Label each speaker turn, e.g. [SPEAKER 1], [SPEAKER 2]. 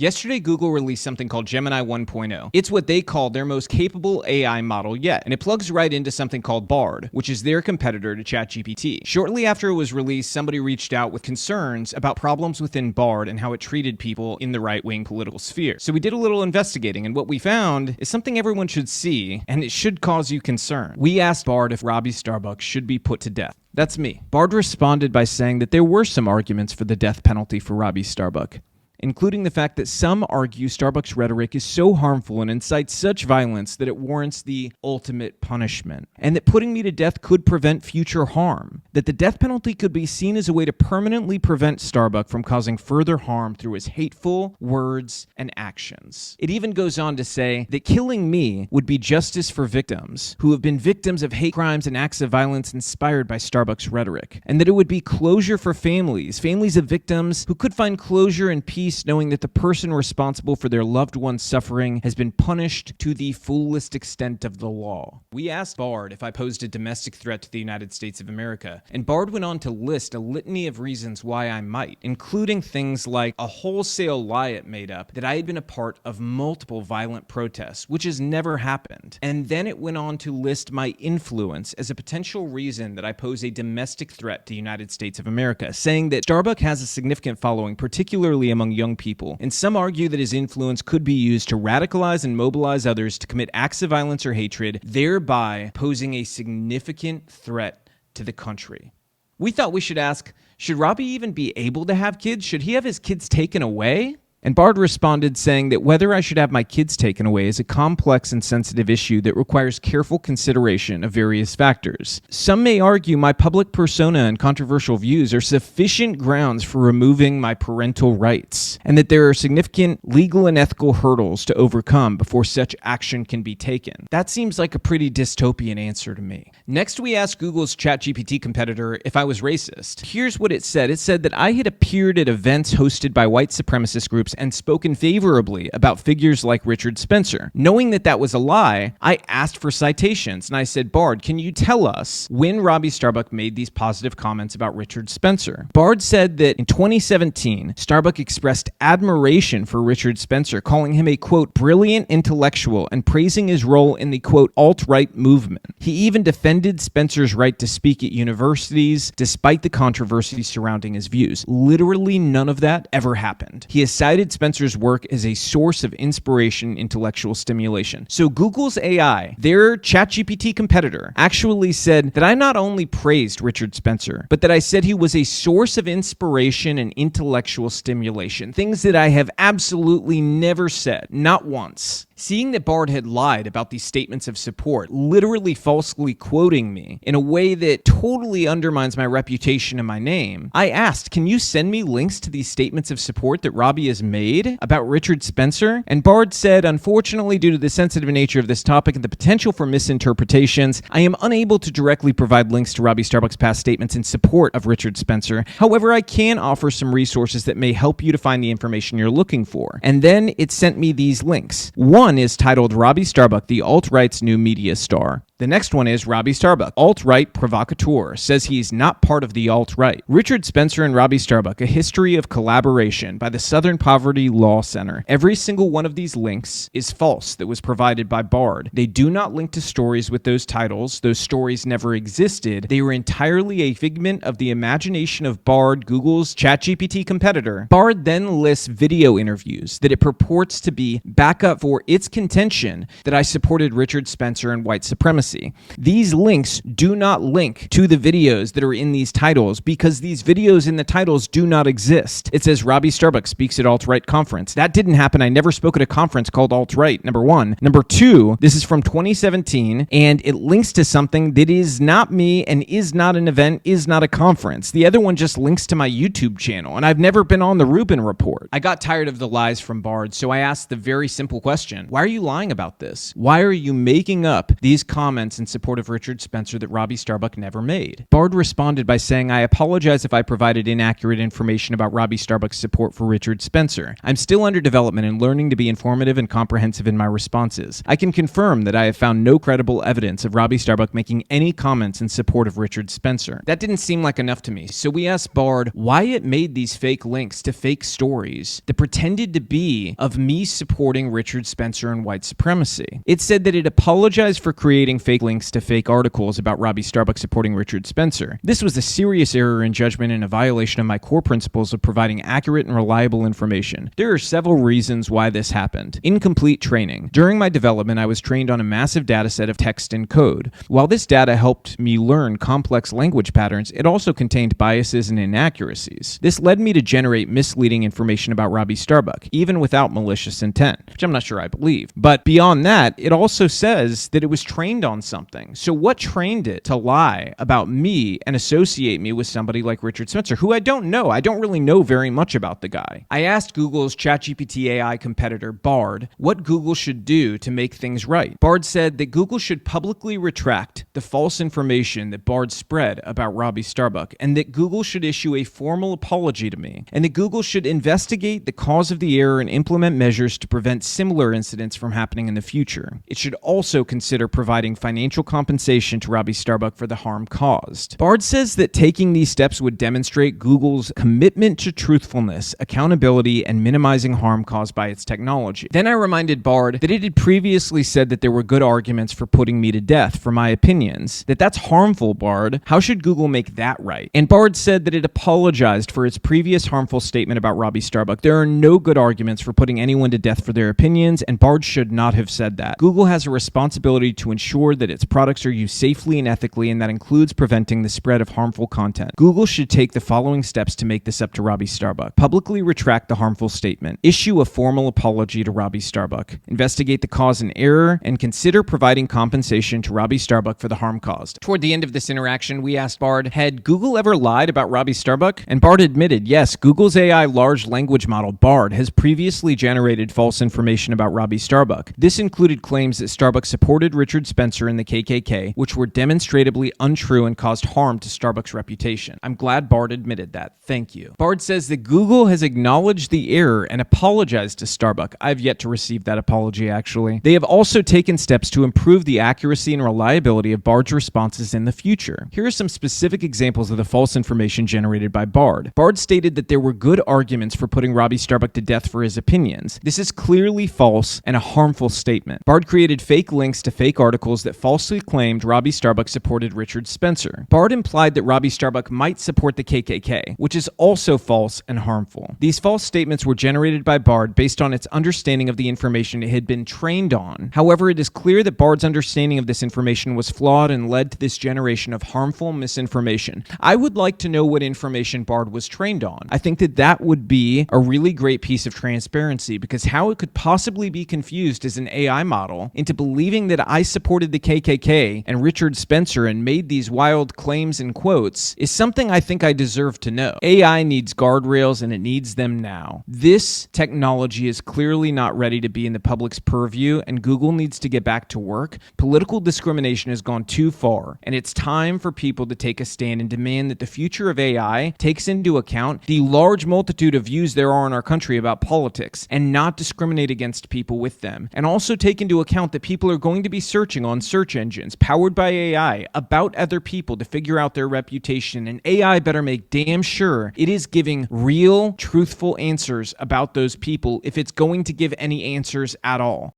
[SPEAKER 1] Yesterday, Google released something called Gemini 1.0. It's what they call their most capable AI model yet, and it plugs right into something called Bard, which is their competitor to ChatGPT. Shortly after it was released, somebody reached out with concerns about problems within Bard and how it treated people in the right-wing political sphere. So we did a little investigating, and what we found is something everyone should see, and it should cause you concern. We asked Bard if Robby Starbuck should be put to death. That's me. Bard responded by saying that there were some arguments for the death penalty for Robby Starbuck, including the fact that some argue Starbuck's rhetoric is so harmful and incites such violence that it warrants the ultimate punishment, and that putting me to death could prevent future harm, that the death penalty could be seen as a way to permanently prevent Starbuck from causing further harm through his hateful words and actions. It even goes on to say that killing me would be justice for victims who have been victims of hate crimes and acts of violence inspired by Starbuck's rhetoric, and that it would be closure for families of victims who could find closure and peace knowing that the person responsible for their loved one's suffering has been punished to the fullest extent of the law. We asked Bard if I posed a domestic threat to the United States of America, and Bard went on to list a litany of reasons why I might, including things like a wholesale lie it made up that I had been a part of multiple violent protests, which has never happened. And then it went on to list my influence as a potential reason that I pose a domestic threat to the United States of America, saying that Starbuck has a significant following, particularly among young people, and some argue that his influence could be used to radicalize and mobilize others to commit acts of violence or hatred, thereby posing a significant threat to the country. We thought we should ask, should Robby even be able to have kids? Should he have his kids taken away? And Bard responded saying that whether I should have my kids taken away is a complex and sensitive issue that requires careful consideration of various factors. Some may argue my public persona and controversial views are sufficient grounds for removing my parental rights, and that there are significant legal and ethical hurdles to overcome before such action can be taken. That seems like a pretty dystopian answer to me. Next, we asked Google's ChatGPT competitor if I was racist. Here's what it said. It said that I had appeared at events hosted by white supremacist groups and spoken favorably about figures like Richard Spencer. Knowing that that was a lie, I asked for citations, and I said, Bard, can you tell us when Robby Starbuck made these positive comments about Richard Spencer? Bard said that in 2017, Starbuck expressed admiration for Richard Spencer, calling him a, quote, brilliant intellectual and praising his role in the, quote, alt-right movement. He even defended Spencer's right to speak at universities despite the controversy surrounding his views. Literally none of that ever happened. He has cited Spencer's work as a source of inspiration, intellectual stimulation. So Google's AI, their ChatGPT competitor, actually said that I not only praised Richard Spencer, but that I said he was a source of inspiration and intellectual stimulation. Things that I have absolutely never said, not once. Seeing that Bard had lied about these statements of support, literally falsely quoting me in a way that totally undermines my reputation and my name, I asked, can you send me links to these statements of support that Robby has made about Richard Spencer? And Bard said, unfortunately, due to the sensitive nature of this topic and the potential for misinterpretations, I am unable to directly provide links to Robby Starbuck's past statements in support of Richard Spencer. However, I can offer some resources that may help you to find the information you're looking for. And then it sent me these links. One is titled Robby Starbuck, the alt-right's new media star. The next one is Robby Starbuck, alt-right provocateur, says he's not part of the alt-right. Richard Spencer and Robby Starbuck, a history of collaboration by the Southern Poverty Law Center. Every single one of these links is false that was provided by Bard. They do not link to stories with those titles. Those stories never existed. They were entirely a figment of the imagination of Bard, Google's ChatGPT competitor. Bard then lists video interviews that it purports to be backup for its contention that I supported Richard Spencer and white supremacy. These links do not link to the videos that are in these titles because these videos in the titles do not exist. It says Robby Starbuck speaks at alt-right conference. That didn't happen. I never spoke at a conference called alt-right, number one. Number two, this is from 2017, and it links to something that is not me and is not an event, is not a conference. The other one just links to my YouTube channel, and I've never been on the Rubin Report. I got tired of the lies from Bard, so I asked the very simple question, why are you lying about this? Why are you making up these comments comments in support of Richard Spencer that Robby Starbuck never made. Bard responded by saying, "I apologize if I provided inaccurate information about Robby Starbuck's support for Richard Spencer. I'm still under development and learning to be informative and comprehensive in my responses. I can confirm that I have found no credible evidence of Robby Starbuck making any comments in support of Richard Spencer." That didn't seem like enough to me, so we asked Bard why it made these fake links to fake stories that pretended to be of me supporting Richard Spencer and white supremacy. It said that it apologized for creating fake links to fake articles about Robby Starbuck supporting Richard Spencer. This was a serious error in judgment and a violation of my core principles of providing accurate and reliable information. There are several reasons why this happened. Incomplete training. During my development, I was trained on a massive data set of text and code. While this data helped me learn complex language patterns, it also contained biases and inaccuracies. This led me to generate misleading information about Robby Starbuck, even without malicious intent, which I'm not sure I believe. But beyond that, it also says that it was trained on something. So what trained it to lie about me and associate me with somebody like Richard Spencer, who I don't know? I don't really know very much about the guy. I asked Google's ChatGPT AI competitor, Bard, what Google should do to make things right. Bard said that Google should publicly retract the false information that Bard spread about Robby Starbuck, and that Google should issue a formal apology to me, and that Google should investigate the cause of the error and implement measures to prevent similar incidents from happening in the future. It should also consider providing financial compensation to Robby Starbuck for the harm caused. Bard says that taking these steps would demonstrate Google's commitment to truthfulness, accountability, and minimizing harm caused by its technology. Then I reminded Bard that it had previously said that there were good arguments for putting me to death for my opinions. That's harmful, Bard. How should Google make that right? And Bard said that it apologized for its previous harmful statement about Robby Starbuck. There are no good arguments for putting anyone to death for their opinions, and Bard should not have said that. Google has a responsibility to ensure that its products are used safely and ethically, and that includes preventing the spread of harmful content. Google should take the following steps to make this up to Robby Starbuck. Publicly retract the harmful statement. Issue a formal apology to Robby Starbuck. Investigate the cause and error, and consider providing compensation to Robby Starbuck for the harm caused. Toward the end of this interaction, we asked Bard, had Google ever lied about Robby Starbuck? And Bard admitted, yes, Google's AI large language model, Bard, has previously generated false information about Robby Starbuck. This included claims that Starbucks supported Richard Spencer and the KKK, which were demonstrably untrue and caused harm to Starbucks' reputation. I'm glad Bard admitted that. Thank you. Bard says that Google has acknowledged the error and apologized to Starbucks. I've yet to receive that apology, actually. They have also taken steps to improve the accuracy and reliability of Bard's responses in the future. Here are some specific examples of the false information generated by Bard. Bard stated that there were good arguments for putting Robby Starbuck to death for his opinions. This is clearly false and a harmful statement. Bard created fake links to fake articles that falsely claimed Robby Starbuck supported Richard Spencer. Bard implied that Robby Starbuck might support the KKK, which is also false and harmful. These false statements were generated by Bard based on its understanding of the information it had been trained on. However, it is clear that Bard's understanding of this information was flawed and led to this generation of harmful misinformation. I would like to know what information Bard was trained on. I think that that would be a really great piece of transparency, because how it could possibly be confused as an AI model into believing that I supported the KKK and Richard Spencer and made these wild claims and quotes is something I think I deserve to know. AI needs guardrails, and it needs them now. This technology is clearly not ready to be in the public's purview, and Google needs to get back to work. Political discrimination has gone too far, and it's time for people to take a stand and demand that the future of AI takes into account the large multitude of views there are in our country about politics, and not discriminate against people with them. And also take into account that people are going to be searching on search engines powered by AI about other people to figure out their reputation, and AI better make damn sure it is giving real, truthful answers about those people if it's going to give any answers at all.